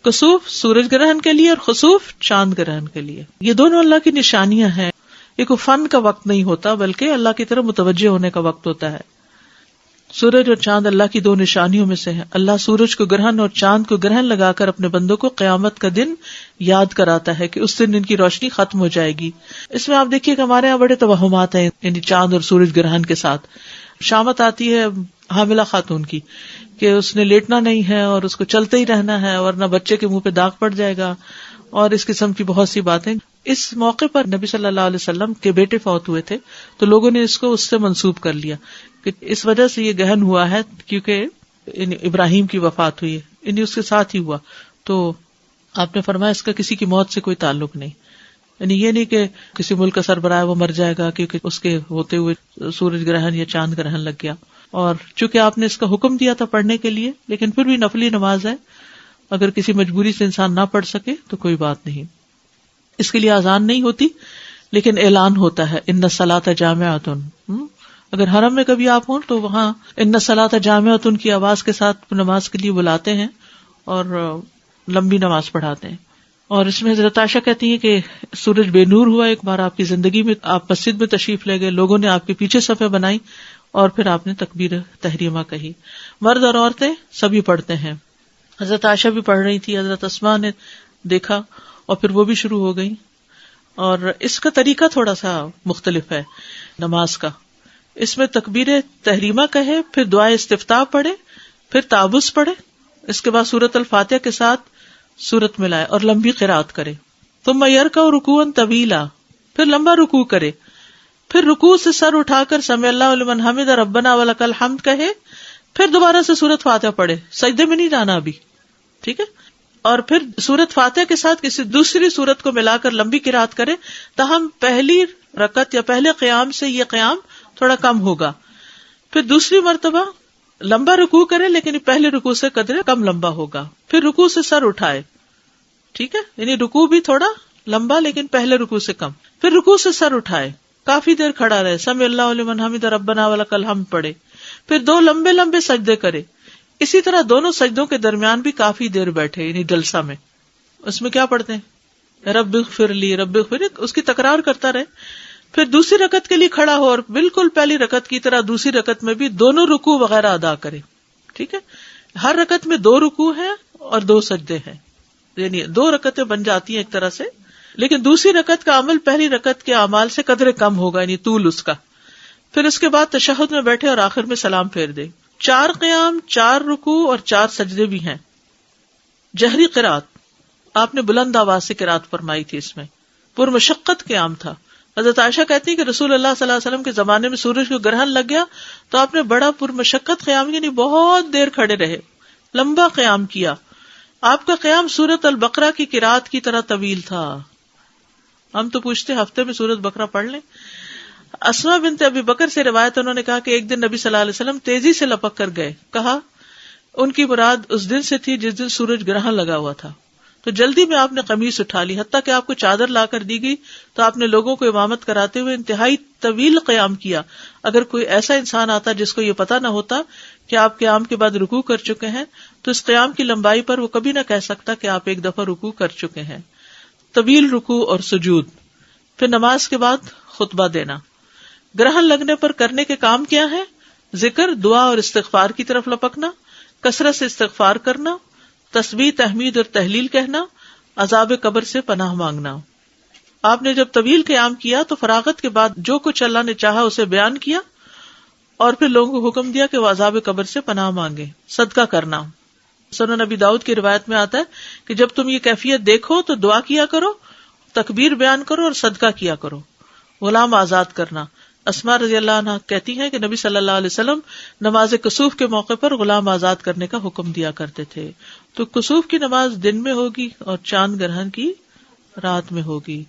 کسوف سورج گرہن کے لیے اور خسوف چاند گرہن کے لیے. یہ دونوں اللہ کی نشانیاں ہیں. یہ کوئی فن کا وقت نہیں ہوتا بلکہ اللہ کی طرف متوجہ ہونے کا وقت ہوتا ہے. سورج اور چاند اللہ کی دو نشانیوں میں سے ہیں. اللہ سورج کو گرہن اور چاند کو گرہن لگا کر اپنے بندوں کو قیامت کا دن یاد کراتا ہے کہ اس دن ان کی روشنی ختم ہو جائے گی. اس میں آپ دیکھیے کہ ہمارے یہاں بڑے توہمات ہیں یعنی چاند اور سورج گرہن کے ساتھ. شامت آتی ہے حاملہ خاتون کی کہ اس نے لیٹنا نہیں ہے اور اس کو چلتے ہی رہنا ہے ورنہ بچے کے منہ پہ داغ پڑ جائے گا اور اس قسم کی بہت سی باتیں. اس موقع پر نبی صلی اللہ علیہ وسلم کے بیٹے فوت ہوئے تھے تو لوگوں نے اس کو اس سے منسوب کر لیا کہ اس وجہ سے یہ گہن ہوا ہے کیونکہ ابراہیم کی وفات ہوئی ہے اس کے ساتھ ہی ہوا. تو آپ نے فرمایا اس کا کسی کی موت سے کوئی تعلق نہیں. یعنی یہ نہیں کہ کسی ملک کا سربراہ وہ مر جائے گا کیونکہ اس کے ہوتے ہوئے سورج گرہن یا چاند گرہن لگ گیا. اور چونکہ آپ نے اس کا حکم دیا تھا پڑھنے کے لیے لیکن پھر بھی نفلی نماز ہے, اگر کسی مجبوری سے انسان نہ پڑھ سکے تو کوئی بات نہیں. اس کے لیے اذان نہیں ہوتی لیکن اعلان ہوتا ہے ان الصلاۃ جامعۃ. اگر حرم میں کبھی آپ ہوں تو وہاں ان الصلاۃ جامعۃ کی آواز کے ساتھ نماز کے لیے بلاتے ہیں اور لمبی نماز پڑھاتے ہیں. اور اس میں حضرت عائشہ کہتی ہیں کہ سورج بے نور ہوا ایک بار آپ کی زندگی میں, آپ مسجد میں تشریف لے گئے, لوگوں نے آپ کے پیچھے صفیں بنائی اور پھر آپ نے تکبیر تحریمہ کہی. مرد اور عورتیں سبھی پڑھتے ہیں. حضرت عائشہ بھی پڑھ رہی تھی, حضرت اسماء نے دیکھا اور پھر وہ بھی شروع ہو گئی. اور اس کا طریقہ تھوڑا سا مختلف ہے نماز کا. اس میں تکبیر تحریمہ کہے, پھر دعائے استفتاح پڑھے, پھر تعوذ پڑھے, اس کے بعد سورۃ الفاتحہ کے ساتھ سورت ملائے اور لمبی قرات کرے. ثم یرکع رکوعا طویلا, پھر لمبا رکوع کرے, پھر رکوع سے سر اٹھا کر سمع اللہ لمن حمد ربنا ولک الحمد کہے, پھر دوبارہ سے سورت فاتحہ پڑھے, سجدے میں نہیں جانا ابھی, ٹھیک ہے, اور پھر سورت فاتحہ کے ساتھ کسی دوسری سورت کو ملا کر لمبی قرات کرے. تاہم پہلی رکعت یا پہلے قیام سے یہ قیام تھوڑا کم ہوگا. پھر دوسری مرتبہ لمبا رکوع کرے لیکن پہلے رکوع سے قدرے کم لمبا ہوگا. پھر رکوع سے سر اٹھائے, ٹھیک ہے, یعنی رکوع بھی تھوڑا لمبا لیکن پہلے رکوع سے کم. پھر رکوع سے سر اٹھائے, کافی دیر کھڑا رہے, سمع اللہ لمن حمد ربنا ولک الحمد پڑھے, پھر دو لمبے لمبے سجدے کرے. اسی طرح دونوں سجدوں کے درمیان بھی کافی دیر بیٹھے, یعنی جلسہ میں. اس میں کیا پڑھتے ہیں, رب اغفر لی رب اغفر لی, اس کی تکرار کرتا رہے. پھر دوسری رکعت کے لیے کھڑا ہو اور بالکل پہلی رکعت کی طرح دوسری رکعت میں بھی دونوں رکوع وغیرہ ادا کرے, ٹھیک ہے. ہر رکعت میں 2 رکوع ہیں اور 2 سجدے ہیں, یعنی 2 رکعتیں بن جاتی ہیں ایک طرح سے, لیکن دوسری رکعت کا عمل پہلی رکعت کے اعمال سے قدرے کم ہوگا, یعنی طول اس کا. پھر اس کے بعد تشہد میں بیٹھے اور آخر میں سلام پھیر دے. 4 قیام, 4 رکوع اور 4 سجدے بھی ہیں. جہری قرات, آپ نے بلند آواز سے قرات فرمائی تھی. اس میں پرمشقت قیام تھا. حضرت عائشہ کہتی ہے کہ رسول اللہ صلی اللہ علیہ وسلم کے زمانے میں سورج کو گرہن لگ گیا تو آپ نے بڑا پرمشقت قیام, یعنی بہت دیر کھڑے رہے, لمبا قیام کیا. آپ کا قیام سورۃ البقرہ کی قرات کی طرح طویل تھا. ہم تو پوچھتے ہفتے میں سورۃ بقرہ پڑھ لیں. اسماء بنت ابی بکر سے روایت, انہوں نے کہا کہ ایک دن نبی صلی اللہ علیہ وسلم تیزی سے لپک کر گئے. کہا ان کی مراد اس دن سے تھی جس دن سورج گرہن لگا ہوا تھا. تو جلدی میں آپ نے قمیص اٹھا لی, حتیٰ کہ آپ کو چادر لا کر دی گئی تو آپ نے لوگوں کو امامت کراتے ہوئے انتہائی طویل قیام کیا. اگر کوئی ایسا انسان آتا جس کو یہ پتا نہ ہوتا کہ آپ قیام کے بعد رکوع کر چکے ہیں تو اس قیام کی لمبائی پر وہ کبھی نہ کہہ سکتا کہ آپ ایک دفعہ رکوع کر چکے ہیں. طویل رکوع اور سجود. پھر نماز کے بعد خطبہ دینا. گرہن لگنے پر کرنے کے کام کیا ہے؟ ذکر, دعا اور استغفار کی طرف لپکنا, کثرت سے استغفار کرنا, تسبیح, تحمید اور تہلیل کہنا, عذاب قبر سے پناہ مانگنا. آپ نے جب طویل قیام کیا تو فراغت کے بعد جو کچھ اللہ نے چاہا اسے بیان کیا اور پھر لوگوں کو حکم دیا کہ وہ عذاب قبر سے پناہ مانگے. صدقہ کرنا. سنن نبی داؤد کی روایت میں آتا ہے کہ جب تم یہ کیفیت دیکھو تو دعا کیا کرو, تکبیر بیان کرو اور صدقہ کیا کرو. غلام آزاد کرنا. اسماء رضی اللہ عنہ کہتی ہیں کہ نبی صلی اللہ علیہ وسلم نماز کسوف کے موقع پر غلام آزاد کرنے کا حکم دیا کرتے تھے. تو کسوف کی نماز دن میں ہوگی اور چاند گرہن کی رات میں ہوگی.